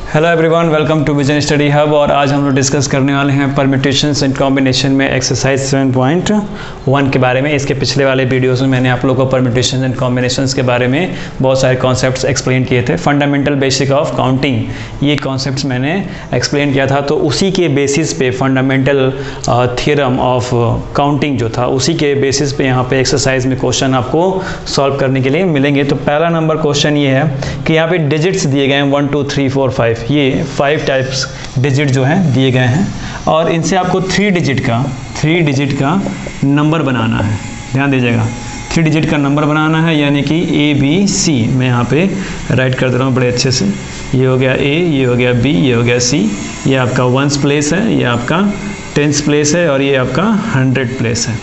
Hello everyone, welcome to Vision Study Hub. और आज हम लोग डिस्कस करने वाले हैं परम्यूटेशंस एंड कॉम्बिनेशन में एक्सरसाइज 7.1 के बारे में। इसके पिछले वाले वीडियोस में मैंने आप लोगों को परम्यूटेशंस एंड कॉम्बिनेशंस के बारे में बहुत सारे कॉन्सेप्ट्स एक्सप्लेन किए थे। फंडामेंटल बेसिक ऑफ काउंटिंग, ये कॉन्सेप्ट्स मैंने एक्सप्लेन किया था। तो उसी के बेसिस पे फंडामेंटल थियरम ऑफ काउंटिंग जो था, उसी के बेसिस पे यहाँ पे एक्सरसाइज में क्वेश्चन आपको सॉल्व करने के लिए मिलेंगे। तो पहला नंबर क्वेश्चन ये है कि यहाँ पे डिजिट्स दिए गए हैं 1 2 3 4 5, ये 5 टाइप्स डिजिट जो हैं दिए गए हैं और इनसे आपको 3 डिजिट का नंबर बनाना है। ध्यान दीजिएगा, 3 डिजिट का नंबर बनाना है, यानी कि ABC। मैं यहाँ पे राइट कर दे रहा हूँ बड़े अच्छे से। ये हो गया A, ये हो गया B, ये हो गया C। ये आपका 1s प्लेस है, ये आपका 10s प्लेस है और ये आपका 100 प्लेस है।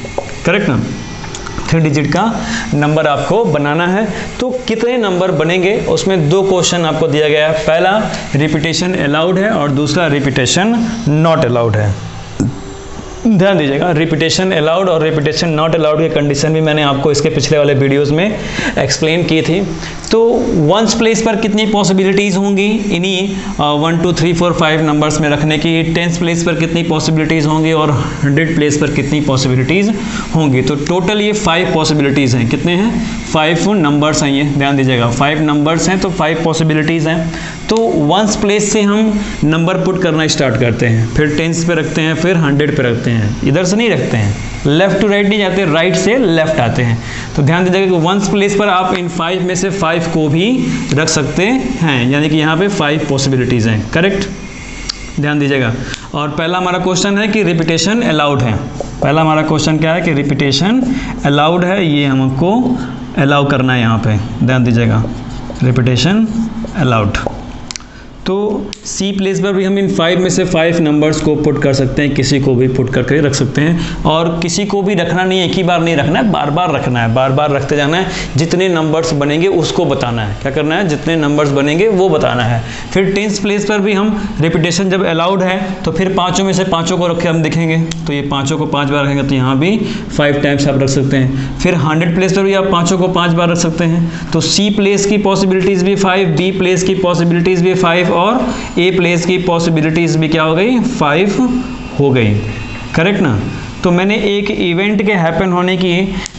करेक्ट ना? 3 डिजिट का नंबर आपको बनाना है। तो कितने नंबर बनेंगे, उसमें 2 क्वेश्चन आपको दिया गया है। पहला रिपीटेशन अलाउड है और दूसरा रिपीटेशन नॉट अलाउड है। ध्यान दीजिएगा, रिपीटेशन अलाउड और रिपीटेशन नॉट अलाउड की कंडीशन भी मैंने आपको इसके पिछले वाले वीडियोस में एक्सप्लेन की थी। तो 1s प्लेस पर कितनी पॉसिबिलिटीज़ होंगी इन्हीं 1 2 3 4 5 नंबर्स में रखने की, 10s प्लेस पर कितनी पॉसिबिलिटीज़ होंगी और 100 प्लेस पर कितनी पॉसिबिलिटीज़ होंगी। तो टोटल ये 5 पॉसिबिलिटीज़ हैं। कितने हैं? 5 नंबर्स हैं ये। ध्यान दीजिएगा, 5 नंबर्स हैं तो 5 पॉसिबिलिटीज़ हैं। तो 1s प्लेस से हम नंबर पुट करना स्टार्ट करते हैं, फिर 10s पे रखते हैं, फिर 100 पे रखते हैं। इधर से नहीं रखते हैं, लेफ्ट टू राइट नहीं जाते, राइट से लेफ्ट आते हैं। तो ध्यान दीजिएगा कि 1s प्लेस पर आप इन 5 में से 5 को भी रख सकते हैं, यानी कि यहाँ पे 5 पॉसिबिलिटीज़ हैं। करेक्ट? ध्यान दीजिएगा। और पहला हमारा क्वेश्चन है कि रिपीटेशन अलाउड है। पहला हमारा क्वेश्चन क्या है कि रिपीटेशन अलाउड है, ये हमको अलाउ करना है यहाँ पे। ध्यान दीजिएगा, रिपीटेशन अलाउड। तो C प्लेस पर भी हम इन 5 में से 5 नंबर्स को पुट कर सकते हैं, किसी को भी पुट करके रख सकते हैं। और किसी को भी रखना नहीं है, एक ही बार नहीं रखना है, बार बार रखना है, बार बार रखते जाना है। जितने नंबर्स बनेंगे उसको बताना है। क्या करना है? जितने नंबर्स बनेंगे वो बताना है। फिर 10s प्लेस पर भी हम रिपीटेशन जब अलाउड है तो फिर 5 में से 5 को रखे हम देखेंगे, तो ये 5 को 5 बार रखेंगे तो यहाँ भी 5 टाइम्स आप रख सकते हैं। फिर 100 प्लेस पर भी आप 5 को 5 बार रख सकते हैं। तो C प्लेस की पॉसिबिलिटीज़ भी 5, B प्लेस की पॉसिबिलिटीज़ भी 5 और A प्लेस की पॉसिबिलिटीज़ भी क्या हो गई? 5 हो गई। करेक्ट ना? तो मैंने एक इवेंट के हैपन होने की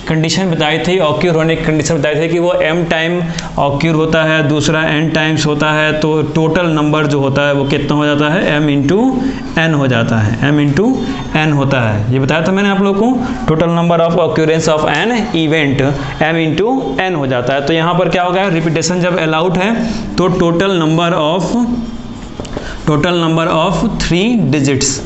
कंडीशन बताई थी, ऑक्यूर होने की कंडीशन बताई थी कि वो m टाइम ऑक्यूर होता है, दूसरा n टाइम्स होता है। तो टोटल नंबर जो होता है वो कितना हो जाता है? m इंटू n हो जाता है। m इंटू n होता है, ये बताया था मैंने आप लोगों को। Total number of occurrence of an event m into n हो जाता है। तो यहाँ पर क्या हो गया? रिपीटेशन जब अलाउड है तो टोटल नंबर ऑफ 3 डिजिट्स,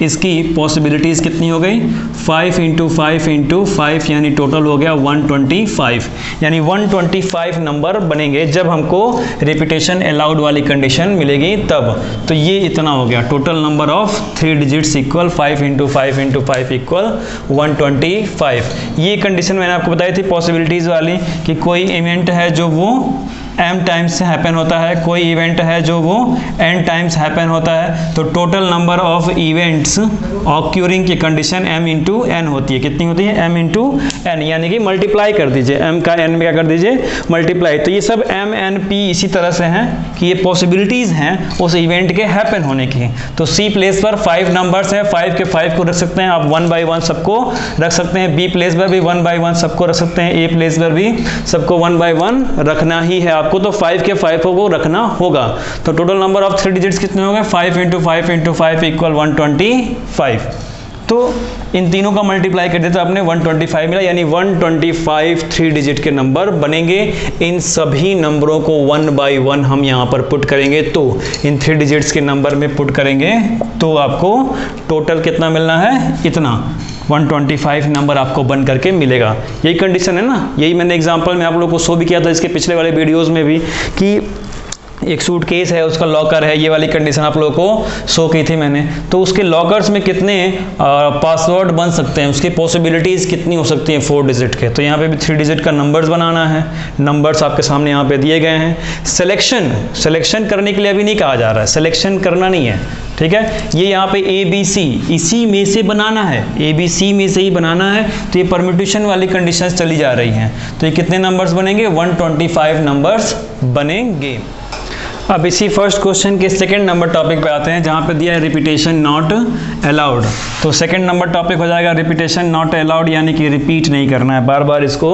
इसकी पॉसिबिलिटीज़ कितनी हो गई? 5 इंटू 5 इंटू 5, यानी टोटल हो गया 125। यानी 125 नंबर बनेंगे जब हमको रिपीटेशन अलाउड वाली कंडीशन मिलेगी तब। तो ये इतना हो गया। Total number of 3 digits equal 5 into 5 into 5 equal 125। ये कंडीशन मैंने आपको बताई थी पॉसिबिलिटीज़ वाली, कि कोई इवेंट है जो वो m टाइम्स हैपन होता है, कोई इवेंट है जो वो n टाइम्स हैपन होता है। तो टोटल नंबर ऑफ इवेंट्स ऑक्यूरिंग की कंडीशन m इंटू n होती है। कितनी होती है? m इंटू n, यानी कि मल्टीप्लाई कर दीजिए, m का n में क्या कर दीजिए? मल्टीप्लाई। तो ये सब m n p इसी तरह से हैं कि ये पॉसिबिलिटीज़ हैं उस इवेंट के हैपन होने की। तो C प्लेस पर 5 नंबर्स हैं, 5 के 5 को रख सकते हैं आप, 1 बाई 1 सबको रख सकते हैं। B प्लेस पर भी 1 बाई 1 सबको रख सकते हैं। A प्लेस पर भी सबको 1 बाई 1 रखना ही है आपको। तो 5 के 5 को रखना होगा। तो टोटल नंबर ऑफ 3 डिजिट्स कितने हो गए? 5 इंटू 5 इंटू 5 इक्वल 125। तो इन तीनों का मल्टीप्लाई कर दिया तो आपने 125 मिला, यानी 125 3 डिजिट के नंबर बनेंगे। इन सभी नंबरों को 1 बाई 1 हम यहाँ पर पुट करेंगे, तो इन 3 डिजिट्स के नंबर में पुट करेंगे तो आपको टोटल कितना मिलना है? इतना 125 नंबर आपको बन करके मिलेगा। यही कंडीशन है ना? यही मैंने एग्जांपल में आप लोगों को शो भी किया था इसके पिछले वाले वीडियोस में भी, कि एक सूटकेस है, उसका लॉकर है, ये वाली कंडीशन आप लोगों को शो की थी मैंने। तो उसके लॉकर्स में कितने पासवर्ड बन सकते हैं, उसकी पॉसिबिलिटीज़ कितनी हो सकती हैं 4 डिजिट के। तो यहाँ पे भी 3 डिजिट का नंबर्स बनाना है। नंबर्स आपके सामने यहाँ पे दिए गए हैं। सिलेक्शन करने के लिए अभी नहीं कहा जा रहा है, सिलेक्शन करना नहीं है, ठीक है। ये यहाँ पे ABC इसी में से बनाना है, ABC में से ही बनाना है। तो ये परम्यूटेशन वाली कंडीशंस चली जा रही हैं। तो ये कितने नंबर्स बनेंगे? 125 नंबर्स बनेंगे। अब इसी फर्स्ट क्वेश्चन के सेकंड नंबर टॉपिक पे आते हैं, जहाँ पे दिया है रिपीटेशन नॉट अलाउड। तो सेकंड नंबर टॉपिक हो जाएगा रिपीटेशन नॉट अलाउड, यानी कि रिपीट नहीं करना है, बार बार इसको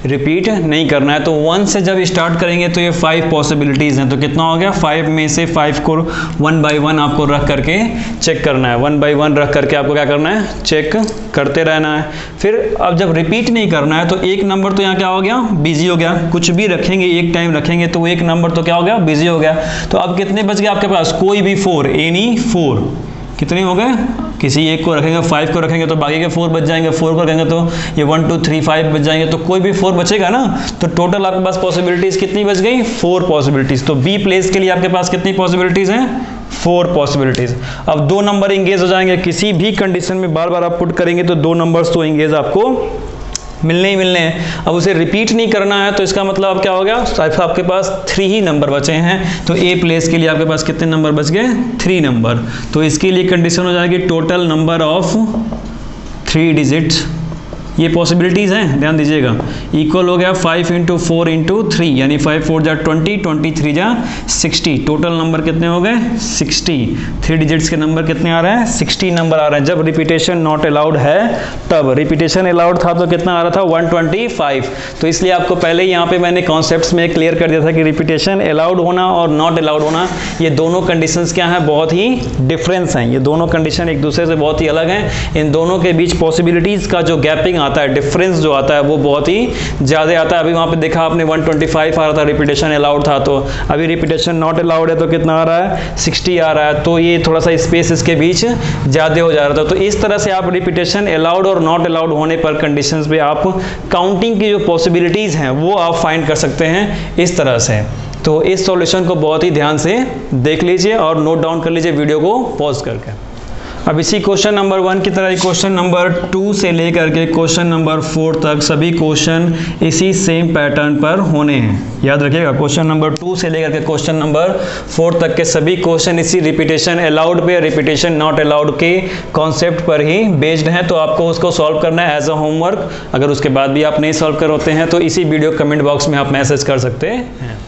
रिपीट नहीं करना है। तो 1 से जब स्टार्ट करेंगे तो ये 5 पॉसिबिलिटीज़ हैं। तो कितना हो गया, 5 में से 5 को 1 बाई 1 आपको रख करके चेक करना है। 1 बाई 1 रख करके आपको क्या करना है, चेक करते रहना है। फिर अब जब रिपीट नहीं करना है तो एक नंबर तो यहाँ क्या हो गया, बिजी हो गया। कुछ भी रखेंगे एक टाइम रखेंगे तो एक नंबर तो क्या हो गया, बिजी हो गया। तो अब कितने बच गए आपके पास, कोई भी 4, एनी 4। कितने हो गए, किसी एक को रखेंगे, 5 को रखेंगे तो बाकी के 4 बच जाएंगे, 4 को रखेंगे तो ये 1 2 3 5 बच जाएंगे, तो कोई भी 4 बचेगा ना। तो टोटल आपके पास पॉसिबिलिटीज कितनी बच गई, 4 पॉसिबिलिटीज। तो बी प्लेस के लिए आपके पास कितनी पॉसिबिलिटीज हैं, 4 पॉसिबिलिटीज। अब 2 नंबर इंगेज हो जाएंगे, किसी भी कंडीशन में बार बार आप पुट करेंगे तो 2 नंबर्स तो इंगेज आपको मिलने ही मिलने हैं। अब उसे रिपीट नहीं करना है तो इसका मतलब अब क्या हो गया, आपके पास 3 ही नंबर बचे हैं। तो ए प्लेस के लिए आपके पास कितने नंबर बच गए, 3 नंबर। तो इसके लिए कंडीशन हो जाएगी टोटल नंबर ऑफ 3 डिजिट्स। ये पॉसिबिलिटीज़ हैं, ध्यान दीजिएगा। इक्वल हो गया 5 × 4 × 3, यानी 5 4 जा 20, 23 जा 60। टोटल नंबर कितने हो गए, 60। 3 डिजिट्स के नंबर कितने आ रहे हैं, 60 नंबर आ रहे हैं। जब रिपीटेशन नॉट अलाउड है तब, रिपीटेशन अलाउड था तो कितना आ रहा था, 125। तो इसलिए आपको पहले ही यहाँ पे मैंने कॉन्सेप्ट्स में क्लियर कर दिया था कि रिपीटेशन अलाउड होना और नॉट अलाउड होना, ये दोनों कंडीशंस क्या हैं, बहुत ही डिफरेंस हैं। ये दोनों कंडीशन एक दूसरे से बहुत ही अलग हैं। इन दोनों के बीच पॉसिबिलिटीज़ का जो गैपिंग आता है, डिफरेंस जो आता है वो बहुत ही ज़्यादा आता है। अभी वहाँ पे देखा आपने 125 आ रहा था, रिपीटेशन अलाउड था। तो अभी रिपीटेशन नॉट अलाउड है तो कितना आ रहा है, 60 आ रहा है। तो ये थोड़ा सा स्पेस इसके बीच ज़्यादा हो जा रहा था। तो इस तरह से आप रिपीटेशन अलाउड और नॉट अलाउड होने पर कंडीशंस पे आप काउंटिंग की जो पॉसिबिलिटीज़ हैं वो आप फाइंड कर सकते हैं इस तरह से। तो इस सॉल्यूशन को बहुत ही ध्यान से देख लीजिए और नोट डाउन कर लीजिए वीडियो को पॉज करके। अब इसी क्वेश्चन नंबर 1 की तरह क्वेश्चन नंबर 2 से लेकर के क्वेश्चन नंबर 4 तक सभी क्वेश्चन इसी सेम पैटर्न पर होने हैं। याद रखिएगा, क्वेश्चन नंबर 2 से लेकर के क्वेश्चन नंबर 4 तक के सभी क्वेश्चन इसी रिपीटेशन अलाउड पे, रिपीटेशन नॉट अलाउड के कॉन्सेप्ट पर ही बेस्ड हैं। तो आपको उसको सॉल्व करना है एज अ होमवर्क। अगर उसके बाद भी आप नहीं सॉल्व कर होते हैं तो इसी वीडियो कमेंट बॉक्स में आप मैसेज कर सकते हैं।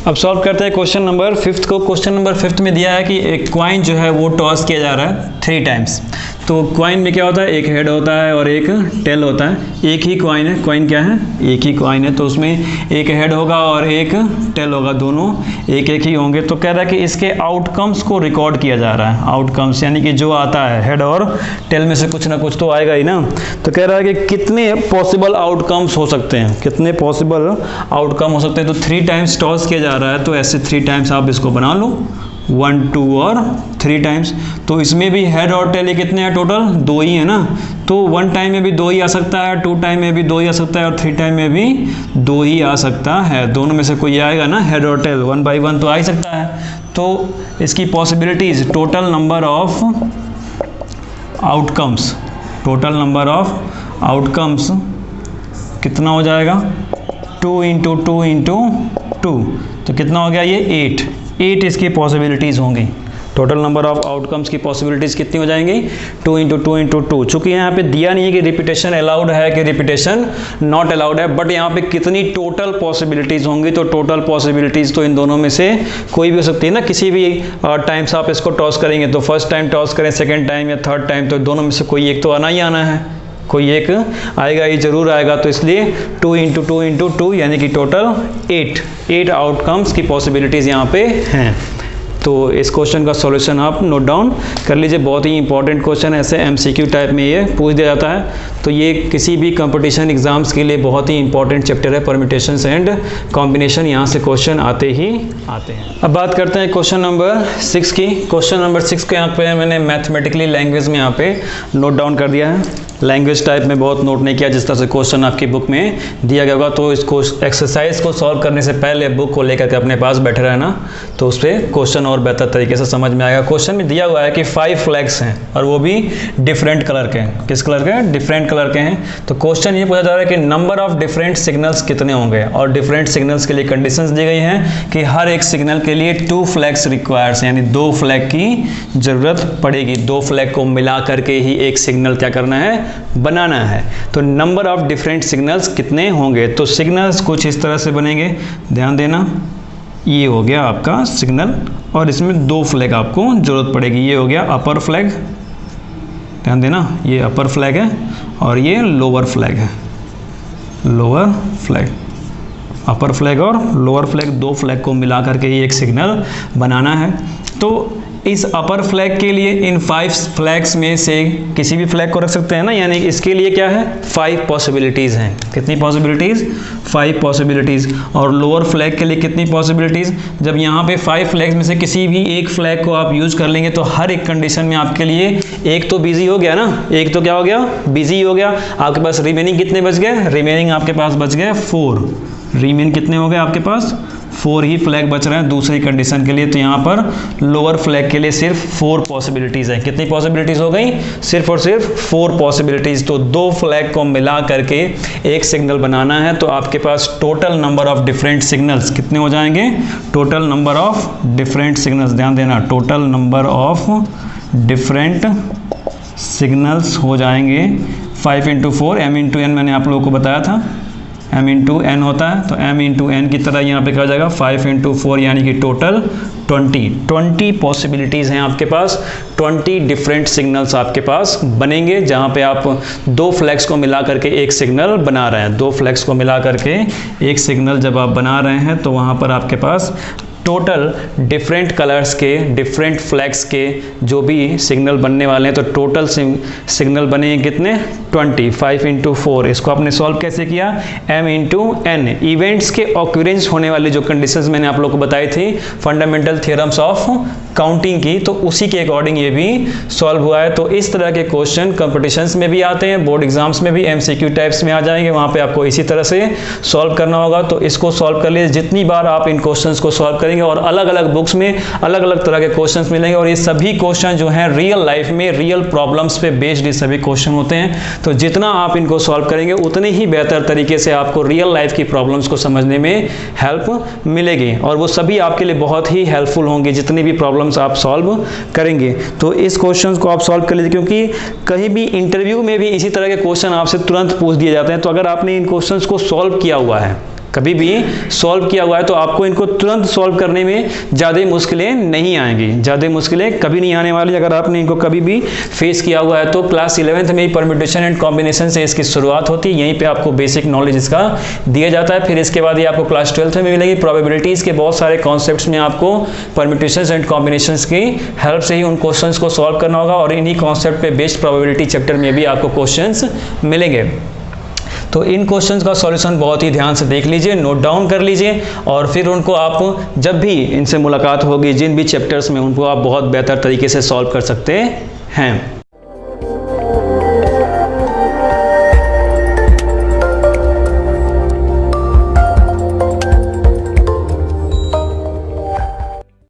अब सॉल्व करते हैं क्वेश्चन नंबर 5 को। क्वेश्चन नंबर 5 में दिया है कि एक क्वाइन जो है वो टॉस किया जा रहा है 3 टाइम्स। तो क्वाइन में क्या होता है, एक हेड होता है और एक टेल होता है। एक ही क्वाइन है, क्वाइन क्या है, एक ही क्वाइन है। तो उसमें एक हेड होगा और एक टेल होगा, दोनों एक एक ही होंगे। तो कह रहा है कि इसके आउटकम्स को रिकॉर्ड किया जा रहा है। आउटकम्स यानी कि जो आता है हेड और टेल में से कुछ ना कुछ तो आएगा ही ना। तो कह रहा है कि कितने पॉसिबल आउटकम्स हो सकते हैं, कितने पॉसिबल आउटकम हो सकते हैं। तो 3 टाइम्स टॉस किया जा रहा है तो ऐसे 3 टाइम्स आप इसको बना लो, 1 2 और 3 टाइम्स। तो इसमें भी हेड और टेल कितने हैं, टोटल 2 ही है ना। तो 1 टाइम में भी 2 ही आ सकता है, 2 टाइम में भी 2 ही आ सकता है और 3 टाइम में भी 2 ही आ सकता है। दोनों में से कोई आएगा ना, हेड और टेल 1 बाई 1 तो आ ही सकता है। तो इसकी possibilities, total number of outcomes, total number of outcomes कितना हो जाएगा, 2 × 2 × 2। तो कितना हो गया ये 8 इसकी पॉसिबिलिटीज़ होंगी। टोटल नंबर ऑफ आउटकम्स की पॉसिबिलिटीज़ कितनी हो जाएंगी, 2 × 2 × 2। चूँकि यहाँ पे दिया नहीं है कि रिपीटेशन अलाउड है कि रिपीटेशन नॉट अलाउड है, बट यहाँ पे कितनी टोटल पॉसिबिलिटीज़ होंगी। तो टोटल पॉसिबिलिटीज़ तो इन दोनों में से कोई भी हो सकती है ना। किसी भी टाइम्स आप इसको टॉस करेंगे तो फर्स्ट टाइम टॉस करें, सेकेंड टाइम या थर्ड टाइम, तो दोनों में से कोई एक तो आना ही आना है, कोई एक आएगा ही जरूर आएगा। तो इसलिए 2 × 2 × 2 यानी कि टोटल 8 आउटकम्स की पॉसिबिलिटीज़ यहाँ पे हैं। तो इस क्वेश्चन का सॉल्यूशन आप नोट डाउन कर लीजिए। बहुत ही इंपॉर्टेंट क्वेश्चन है, ऐसे MCQ टाइप में ये पूछ दिया जाता है। तो ये किसी भी कंपटीशन एग्जाम्स के लिए बहुत ही इंपॉर्टेंट चैप्टर है, परम्यूटेशंस एंड कॉम्बिनेशन। यहाँ से क्वेश्चन आते ही आते हैं। अब बात करते हैं क्वेश्चन नंबर 6 की। क्वेश्चन नंबर 6 के यहाँ पे मैंने मैथमेटिकली लैंग्वेज में यहाँ पे नोट डाउन कर दिया है। लैंग्वेज टाइप में बहुत नोट नहीं किया, जिस तरह से क्वेश्चन आपकी बुक में दिया गया होगा। तो इसको एक्सरसाइज को सॉल्व करने से पहले बुक को लेकर के अपने पास बैठे रहना, तो उस पर क्वेश्चन और बेहतर तरीके से समझ में आएगा। क्वेश्चन में दिया हुआ है कि 5 फ्लैग्स हैं और वो भी डिफरेंट कलर के हैं। किस कलर के? डिफरेंट कलर के हैं। तो क्वेश्चन ये पूछा जा रहा है कि नंबर ऑफ डिफरेंट सिग्नल्स कितने होंगे, और डिफरेंट सिग्नल्स के लिए कंडीशंस दी गई हैं कि हर एक सिग्नल के लिए 2 फ्लैग्स रिक्वायर्स, यानी 2 फ्लैग की जरूरत पड़ेगी। 2 फ्लैग को मिला करके ही एक सिग्नल क्या करना है, बनाना है। तो नंबर ऑफ डिफरेंट सिग्नल्स कितने होंगे। तो सिग्नल्स कुछ इस तरह से बनेंगे, ध्यान देना। ये हो गया आपका सिग्नल, और इसमें 2 फ्लैग आपको ज़रूरत पड़ेगी। ये हो गया अपर फ्लैग, ध्यान देना, ये अपर फ्लैग है और ये लोअर फ्लैग है। लोअर फ्लैग, अपर फ्लैग और लोअर फ्लैग, 2 फ्लैग को मिला करके ये एक सिग्नल बनाना है। तो इस अपर फ्लैग के लिए इन 5 फ्लैग्स में से किसी भी फ्लैग को रख सकते हैं ना, यानी इसके लिए क्या है 5 पॉसिबिलिटीज़ हैं। कितनी पॉसिबिलिटीज़? 5 पॉसिबिलिटीज़। और लोअर फ्लैग के लिए कितनी पॉसिबिलिटीज़? जब यहाँ पे 5 फ्लैग्स में से किसी भी एक फ्लैग को आप यूज़ कर लेंगे तो हर एक कंडीशन में आपके लिए एक तो बिजी हो गया ना, एक तो क्या हो गया, बिजी हो गया। आपके पास रिमेनिंग कितने बच गए? रिमेनिंग आपके पास बच गए 4। रिमेन कितने हो गए आपके पास? 4 ही फ्लैग बच रहे हैं दूसरी कंडीशन के लिए। तो यहाँ पर लोअर फ्लैग के लिए सिर्फ 4 पॉसिबिलिटीज़ हैं। कितनी पॉसिबिलिटीज़ हो गई? सिर्फ और सिर्फ 4 पॉसिबिलिटीज़। तो 2 फ्लैग को मिला करके एक सिग्नल बनाना है। तो आपके पास total number of different signals कितने हो जाएंगे? Total number of different signals, ध्यान देना, total number of different signals हो जाएंगे 5 × 4 m × n। मैंने आप लोगों को बताया था m × n होता है, तो m × n की तरह यहाँ पे क्या हो जाएगा 5 × 4, यानी कि टोटल 20 पॉसिबिलिटीज़ हैं आपके पास। 20 डिफरेंट सिग्नल्स आपके पास बनेंगे, जहाँ पे आप 2 फ्लैग्स को मिला करके एक सिग्नल बना रहे हैं। 2 फ्लैग्स को मिला करके एक सिग्नल जब आप बना रहे हैं तो वहाँ पर आपके पास टोटल डिफरेंट कलर्स के, डिफरेंट फ्लैग्स के जो भी सिग्नल बनने वाले हैं, तो टोटल सिग्नल बने कितने? 20। 5 × 4। इसको आपने सॉल्व कैसे किया? m × n, इवेंट्स के ऑक्यूरेंस होने वाली जो कंडीशंस मैंने आप लोगों को बताई थी फंडामेंटल थ्योरम्स ऑफ काउंटिंग की, तो उसी के अकॉर्डिंग ये भी सॉल्व हुआ है। तो इस तरह के क्वेश्चन कंपटीशंस में भी आते हैं, बोर्ड एग्जाम्स में भी MCQ टाइप्स में आ जाएंगे, वहाँ पे आपको इसी तरह से सॉल्व करना होगा। तो इसको सॉल्व कर लीजिए, जितनी बार आप इन क्वेश्चंस को सॉल्व करेंगे, और अलग अलग बुक्स में अलग अलग तरह के क्वेश्चंस मिलेंगे, और ये सभी क्वेश्चन जो हैं रियल लाइफ में रियल प्रॉब्लम्स पे बेस्ड ये सभी क्वेश्चन होते हैं। तो जितना आप इनको सॉल्व करेंगे उतने ही बेहतर तरीके से आपको रियल लाइफ की प्रॉब्लम्स को समझने में हेल्प मिलेगी, और वो सभी आपके लिए बहुत ही हेल्पफुल होंगे जितनी भी प्रॉब्लम्स आप सॉल्व करेंगे। तो इस क्वेश्चन को आप सॉल्व कर लीजिए, क्योंकि कहीं भी इंटरव्यू में भी इसी तरह के क्वेश्चन आपसे तुरंत पूछ दिए जाते हैं। तो अगर आपने इन क्वेश्चंस को सॉल्व किया हुआ है, कभी भी सॉल्व किया हुआ है, तो आपको इनको तुरंत सॉल्व करने में ज़्यादा मुश्किलें नहीं आएंगी, ज़्यादा मुश्किलें कभी नहीं आने वाली अगर आपने इनको कभी भी फेस किया हुआ है। तो क्लास 11th में ही परम्यूटेशन एंड कॉम्बिनेशन से इसकी शुरुआत होती है, यहीं पे आपको बेसिक नॉलेज इसका दिया जाता है। फिर इसके बाद ये आपको क्लास 12th में मिलेगी। प्रोबेबिलिटीज़ के बहुत सारे कॉन्सेप्ट्स में आपको परम्यूटेशन एंड कॉम्बिनेशन की हेल्प से ही उन क्वेश्चन को सॉल्व करना होगा, और इन्हीं कॉन्सेप्ट पे बेस्ड प्रोबेबिलिटी चैप्टर में भी आपको क्वेश्चन मिलेंगे। तो इन क्वेश्चंस का सॉल्यूशन बहुत ही ध्यान से देख लीजिए, नोट डाउन कर लीजिए, और फिर उनको आप जब भी इनसे मुलाकात होगी जिन भी चैप्टर्स में, उनको आप बहुत बेहतर तरीके से सॉल्व कर सकते हैं।